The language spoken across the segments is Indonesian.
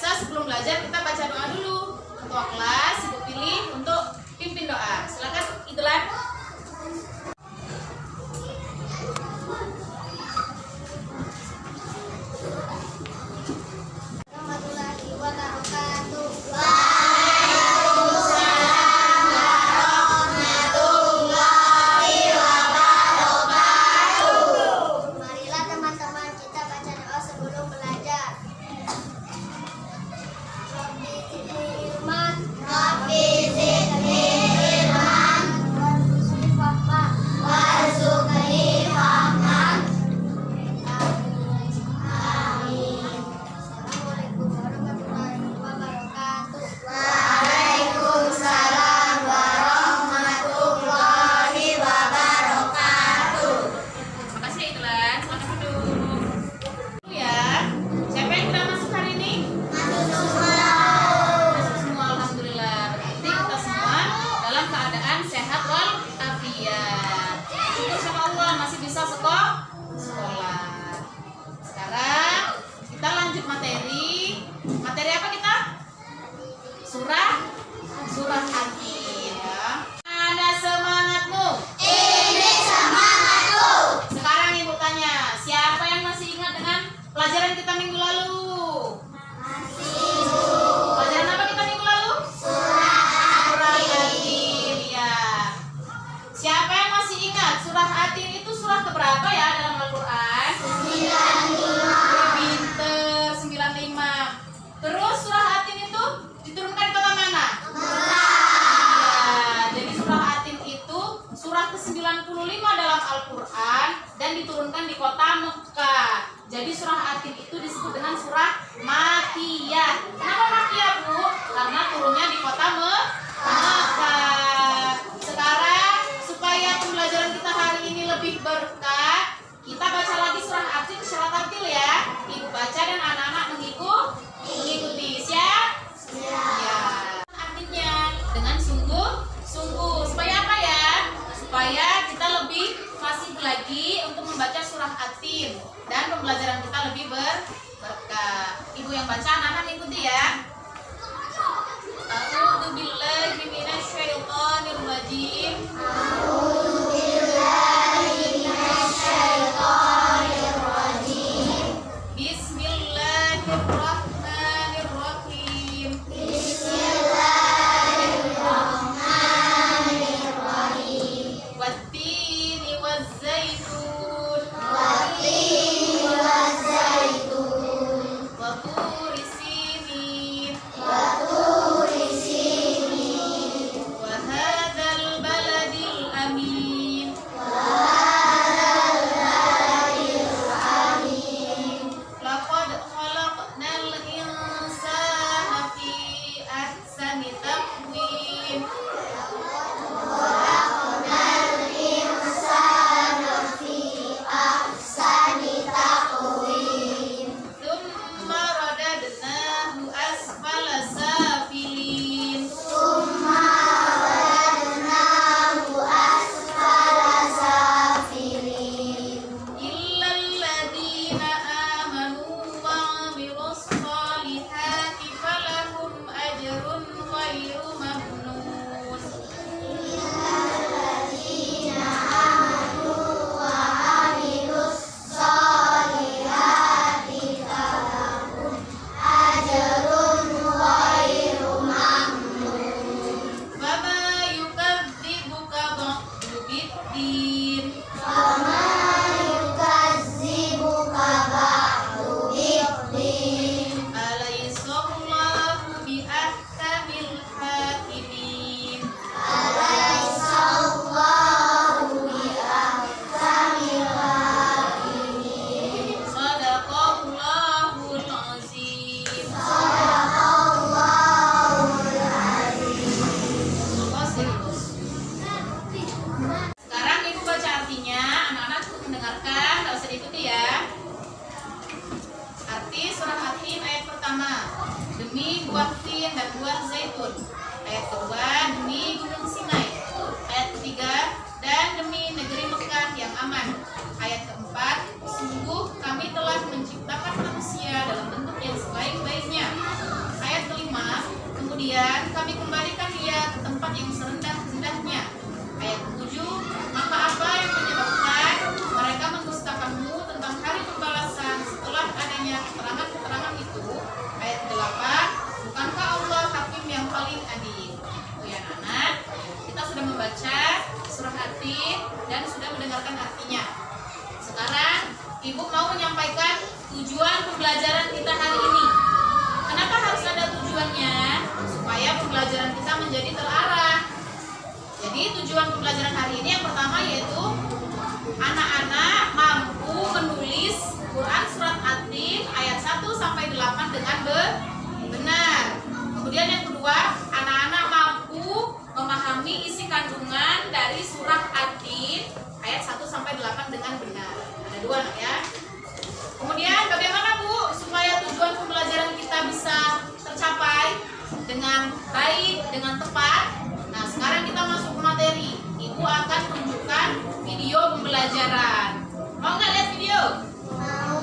biasa sebelum belajar kita baca doa dulu. Ketua kelas Ibu pilih untuk pimpin doa. Silakan Itulah. Surah Atin ya. Mana semangatmu? Ini semangatku. Sekarang Ibu tanya, siapa yang masih ingat dengan pelajaran kita minggu lalu? Pelajaran apa kita minggu lalu? Surah Atin ya. Siapa yang masih ingat surah Atin itu surah keberapa ya dalam Al-Quran? 95. Pinter, 95. Terus surah Atin itu diturunkan di kota mana? Surah ke-95 dalam Al-Quran dan diturunkan di kota Mekah. Jadi surah Atin itu disebut dengan surah Makkiyah. Kenapa Makkiyah, Bu? Karena turunnya di kota Mekah. Sekarang supaya pembelajaran kita hari ini lebih berkah, kita baca lagi surah Atin secara tartil ya. Ibu baca dan anak-anak mengikuti. Siap? Ya. Artinya dengan sungguh-sungguh. Supaya apa ya? Supaya kita lebih fasih lagi untuk membaca surah Atin dan pembelajaran kita lebih berkah. Ibu yang baca, anak-anak ikuti ya. A'udzu billahi minasyaitonir rajim. A'udzu billahi minasyaitonir rajim. Bismillahirrahmanirrahim. Wattini wazzaitun. Wa turi sinin. Wa hadzal baladil amin. Laqad khalaqnal insana fi ahsani taqwim. Tsumma radadnahu asfala safilin. Illal ladzina amanu wa 'amilus sholihati falahum ajrun ghairu mamnun. Fama yukadzibuka ba'du biddin. Alaysallahu biahkamil hakimin. Shadaqallahul azim. Sekarang Ibu baca artinya, anak-anak mendengarkan, nggak usah diikuti ya. Arti surah Atin ayat pertama, demi buah tin dan buah zaitun. Ayat kedua, demi gunung Sinai. Ayat ketiga, dan demi negeri Mekah yang aman. Ayat keempat, sungguh kami telah menciptakan manusia dalam bentuk yang sebaik-baiknya. pembelajaran kita hari ini. Kenapa harus ada tujuannya? Supaya pembelajaran kita menjadi terarah. Jadi tujuan pembelajaran hari ini yang pertama yaitu anak-anak mampu menulis Quran Surat At-Tin ayat 1 sampai 8 dengan benar. Kemudian yang kedua, anak-anak mampu memahami isi kandungan dari Surat At-Tin ayat 1 sampai 8 dengan benar. Ada dua anak ya. Kemudian bagaimana Bu supaya tujuan pembelajaran kita bisa tercapai dengan baik, dengan tepat? Nah, sekarang kita masuk ke materi. Ibu akan tunjukkan video pembelajaran. Mau nggak lihat video?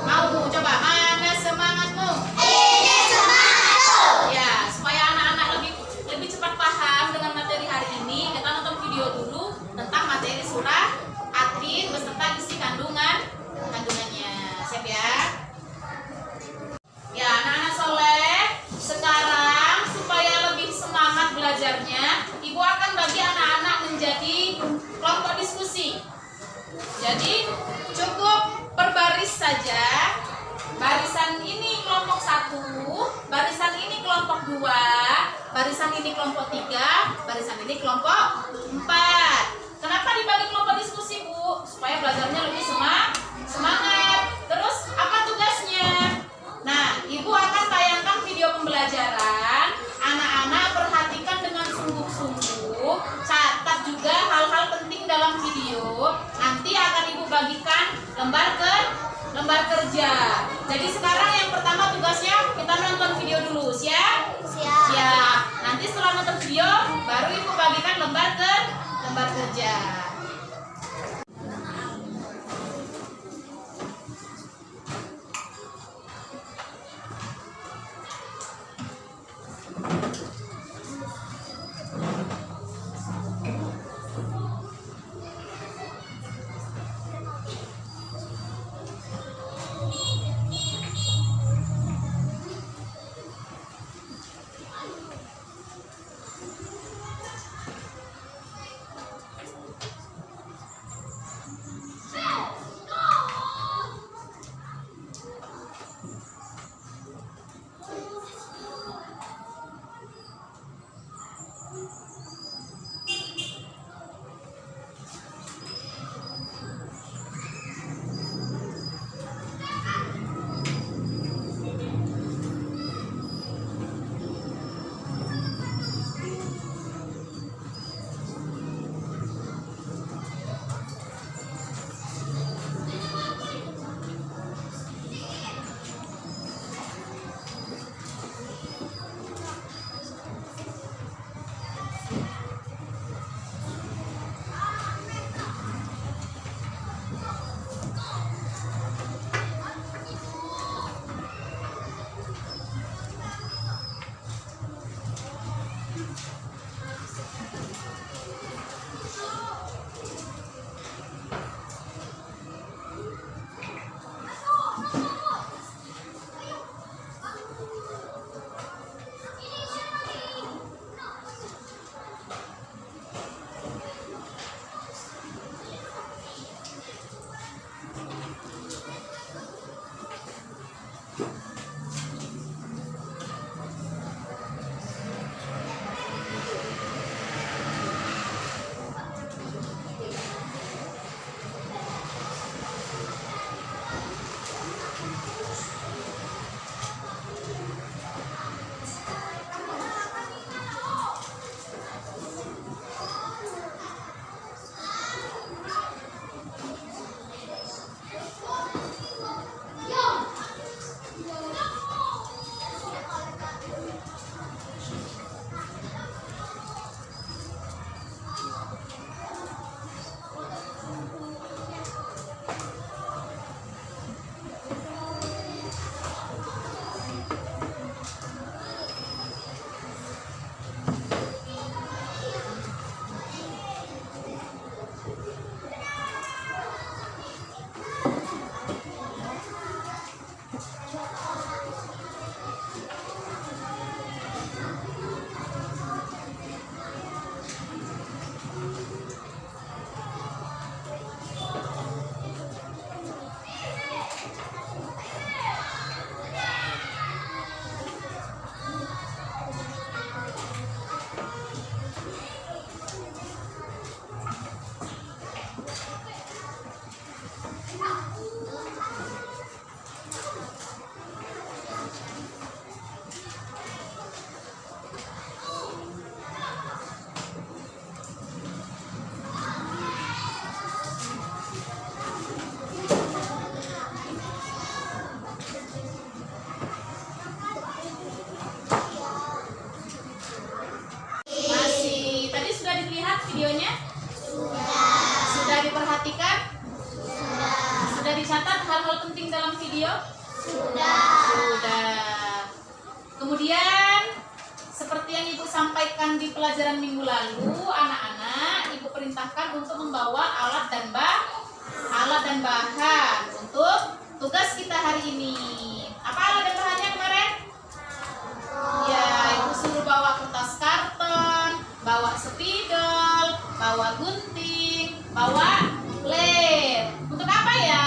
Mau. Coba, mana semangatmu? Ini semangat. Ya, supaya anak-anak lebih cepat paham dengan materi hari ini, kita nonton video dulu tentang materi surah At-Tin beserta isi kandungannya. Siap ya? Ya, anak-anak soleh, sekarang supaya lebih semangat belajarnya, Ibu akan bagi anak-anak menjadi kelompok diskusi. Jadi cukup berbaris saja. Barisan ini kelompok 1, barisan ini kelompok 2, barisan ini kelompok 3, barisan ini kelompok 4. Kenapa dibagi kelompok diskusi, Bu? Supaya belajarnya lebih semangat. Terus apa tugasnya? Nah, Ibu akan tayangkan video pembelajaran. Anak-anak perhatikan dengan sungguh-sungguh, catat juga hal-hal penting dalam video. Nanti akan Ibu bagikan lembar kerja. Jadi sekarang yang pertama tugasnya kita nonton video dulu, siap? Siap. Nanti setelah nonton video, baru Ibu bagikan lembar kerja. Tio? Sudah. Kemudian seperti yang Ibu sampaikan di pelajaran minggu lalu, anak-anak Ibu perintahkan untuk membawa alat dan bahan untuk tugas kita hari ini. Apa alat dan bahannya kemarin? Ya, Ibu suruh bawa kertas karton, bawa spidol, bawa gunting, bawa lem. Untuk apa ya?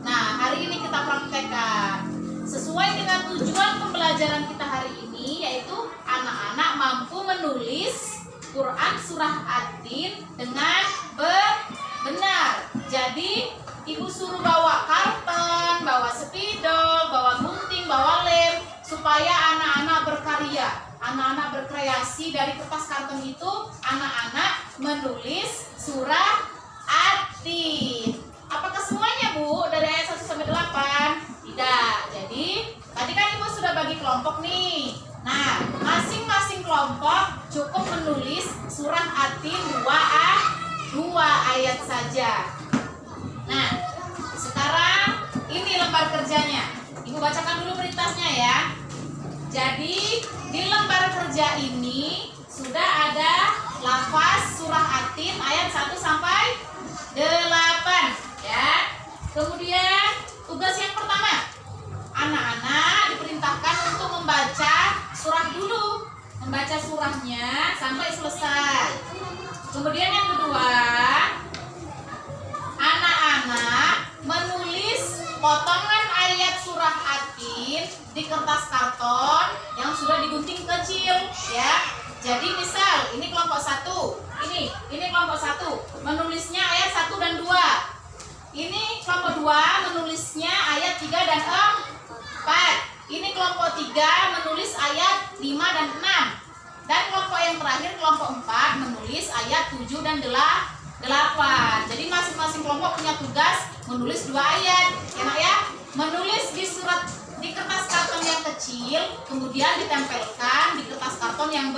Nah, hari ini kita praktekkan sesuai dengan tujuan pembelajaran kita hari ini, yaitu anak-anak mampu menulis Quran surah Ad-Din dengan benar. Jadi Ibu suruh bawa karton, bawa spidol, bawa gunting, bawa lem, supaya anak-anak berkarya, anak-anak berkreasi. Dari kertas karton itu anak-anak menulis surah Ad-Din. Apakah semuanya, Bu? Dari ayat 1 sampai 8? Tidak. Jadi tadi kan Ibu sudah bagi kelompok nih. Nah, masing-masing kelompok cukup menulis surah Ad-Din 2 ayat saja. Nah, sekarang ini lembar kerjanya. Ibu bacakan dulu perintahnya ya. Jadi di lembar kerja ini sudah ada lafaz surah Ad-Din ayat 1 sampai 8 ya. Kemudian tugas yang pertama, anak-anak diperintahkan untuk membaca surah dulu, membaca surahnya sampai selesai. Kemudian yang kedua, anak-anak menulis potongan ayat surah Ad-Din di kertas karton yang sudah digunting kecil ya. Jadi misal ini kelompok 1, ini kelompok 1 menulisnya ayat 1 dan 2. Ini kelompok 2 menulisnya ayat 3 dan 4. Ini kelompok 3 menulis ayat 5 dan 6. Dan kelompok yang terakhir, kelompok 4 menulis ayat 7 dan 8. Jadi masing-masing kelompok punya tugas menulis 2 ayat. Ya, Nak ya? Menulis di kertas karton yang kecil, kemudian ditempelkan di kertas karton yang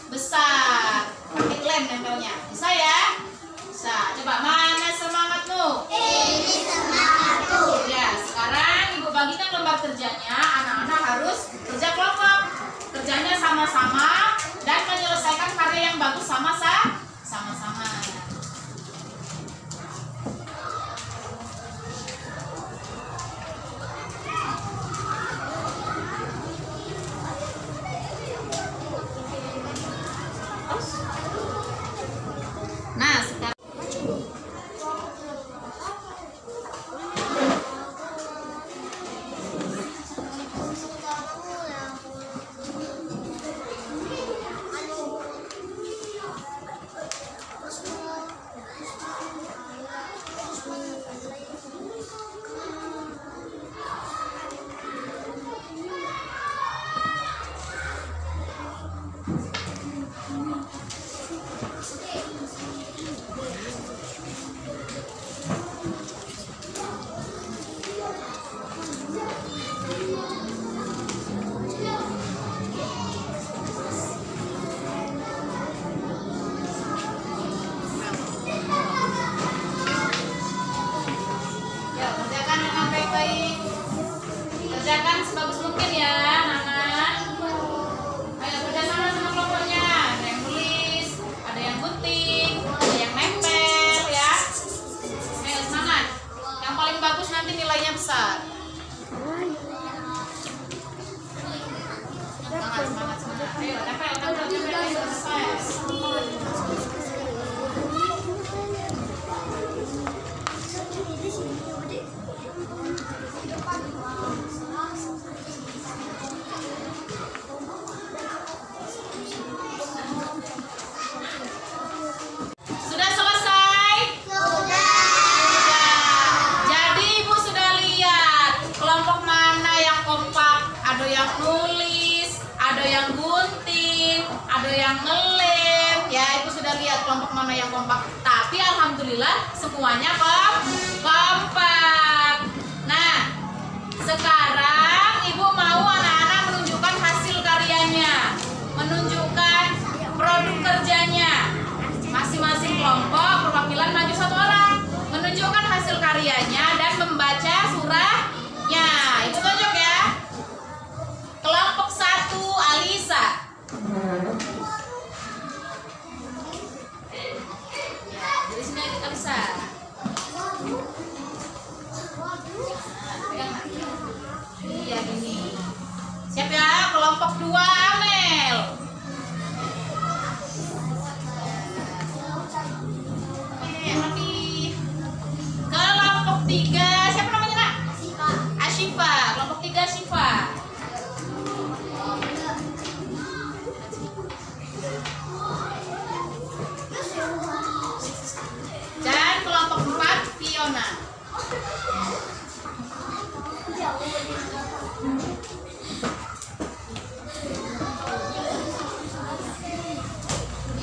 besar. Pakai lem tempelnya. Bisa ya? Bisa. Coba mana semangatmu? Ini semangatku. Ya, sekarang Ibu bagikan lembar kerjanya. Anak-anak harus kerja kelompok. Kerjanya sama-sama dan menyelesaikan karya yang bagus sama-sama. Nah, sekarang ya, kerjakan dengan baik-baik. Kerjakan sebagus mungkin ya, anak-anak. Ayo kerja sama kelompoknya. Ada yang nulis, ada yang gunting, ada yang nempel ya. Ayo semangat. Yang paling bagus nanti nilainya besar. Semangat. Ayo nempel. Sudah selesai? Jadi Ibu sudah lihat kelompok mana yang kompak. Ada yang nulis, ada yang gunting, ada yang ngelem. Ya, Ibu sudah lihat kelompok mana yang kompak. Tapi alhamdulillah semuanya kompak. Nah, sekarang Ibu mau anak-anak menunjukkan hasil karyanya, menunjukkan produk kerjanya. Masing-masing kelompok perwakilan maju 1 orang, menunjukkan hasil karyanya dan membaca surah kelompok 2 Amel. Kelompok 3 siapa namanya nak? Ashifa. Kelompok 3 Ashifa. Dan kelompok 4 Fiona.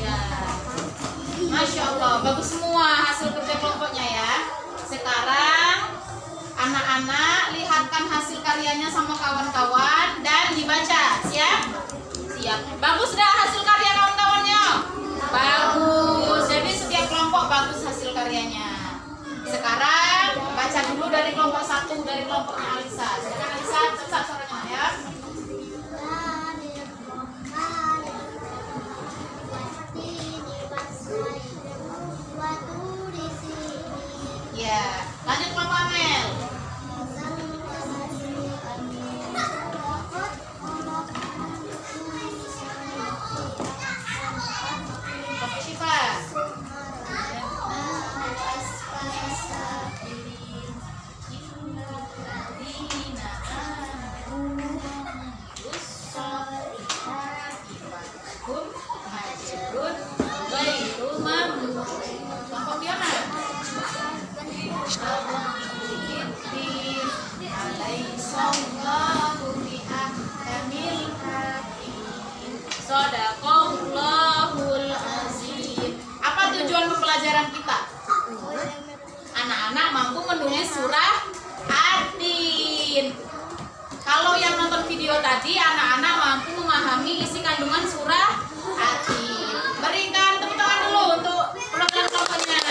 Ya, Masya Allah, bagus semua hasil kerja kelompoknya ya. Sekarang anak-anak lihatkan hasil karyanya sama kawan-kawan dan dibaca. Siap? Siap. Bagus dah hasil karya kawan-kawannya? Bagus. Jadi setiap kelompok bagus hasil karyanya. Sekarang baca dulu dari kelompok 1, dari kelompoknya Alisa. Silakan Alisa, cepat suaranya ya. Ya, lanjut kelompok Amel. Kelompok Syifa. Kelompok Fiona. Shadaqallahul azim. Apa tujuan pembelajaran kita? Anak-anak mampu menulis surah At-Tin. Kalau yang nonton video tadi, anak-anak mampu memahami isi kandungan surah At-Tin. Berikan tepuk tangan dulu untuk program kelompoknya.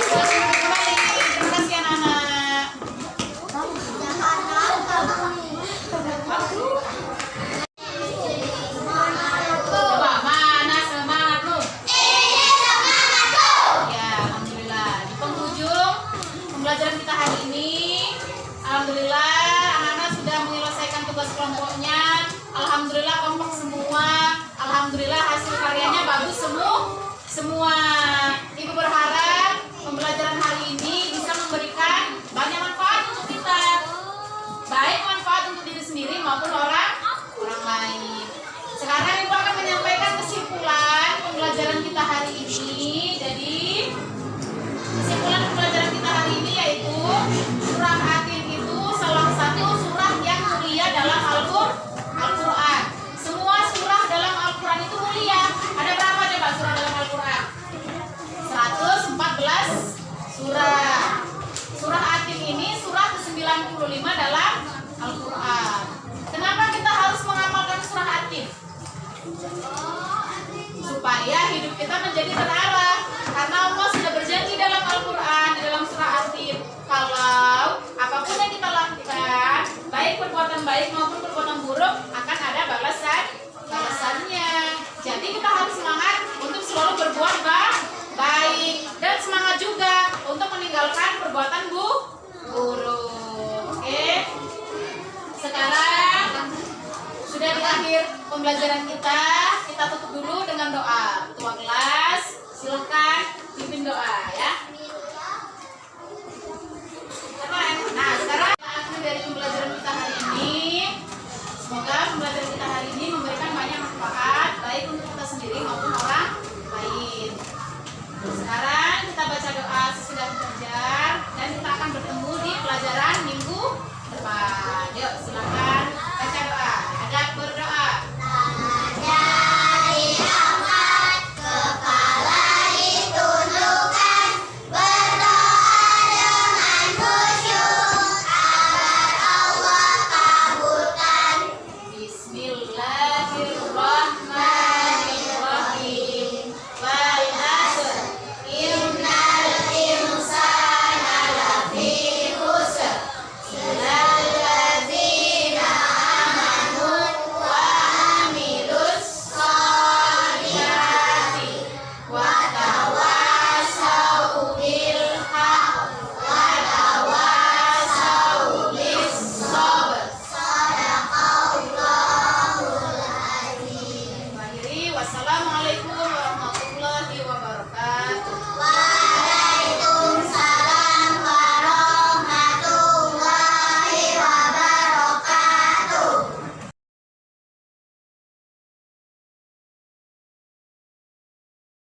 Kembali. Terima kasih anak-anak. Coba mana semangat lu? Ya, alhamdulillah. Di penghujung pembelajaran kita hari ini, alhamdulillah anak-anak sudah menyelesaikan tugas kelompoknya. Alhamdulillah kompak semua. Alhamdulillah hasil karyanya bagus semua. Ibu berharap pembelajaran hari ini bisa memberikan banyak manfaat untuk kita. Baik manfaat untuk diri sendiri maupun orang lain. Sekarang Ibu akan menyampaikan kesimpulan pembelajaran kita hari ini. Jadi kesimpulan pembelajaran kita hari ini yaitu surah At-Tin itu salah satu surah yang mulia dalam Al-Quran. Semua surah dalam Al-Quran itu mulia. Ada berapa coba surah dalam Al-Quran? 114 surah. Surah At-Tin ini surah ke-95 dalam Al-Quran. Kenapa kita harus mengamalkan surah At-Tin? Supaya hidup kita menjadi terarah. Karena Allah sudah berjanji dalam Al-Quran, di dalam surah At-Tin, kalau apapun yang kita lakukan, baik perbuatan baik maupun perbuatan buruk, akan ada balasannya. Jadi kita harus semangat untuk selalu berbuat baik dan semangat juga untuk meninggalkan perbuatan buruk. Oke. Sekarang sudah di akhir pembelajaran kita tutup dulu dengan doa. Ketua kelas, silakan pimpin doa ya.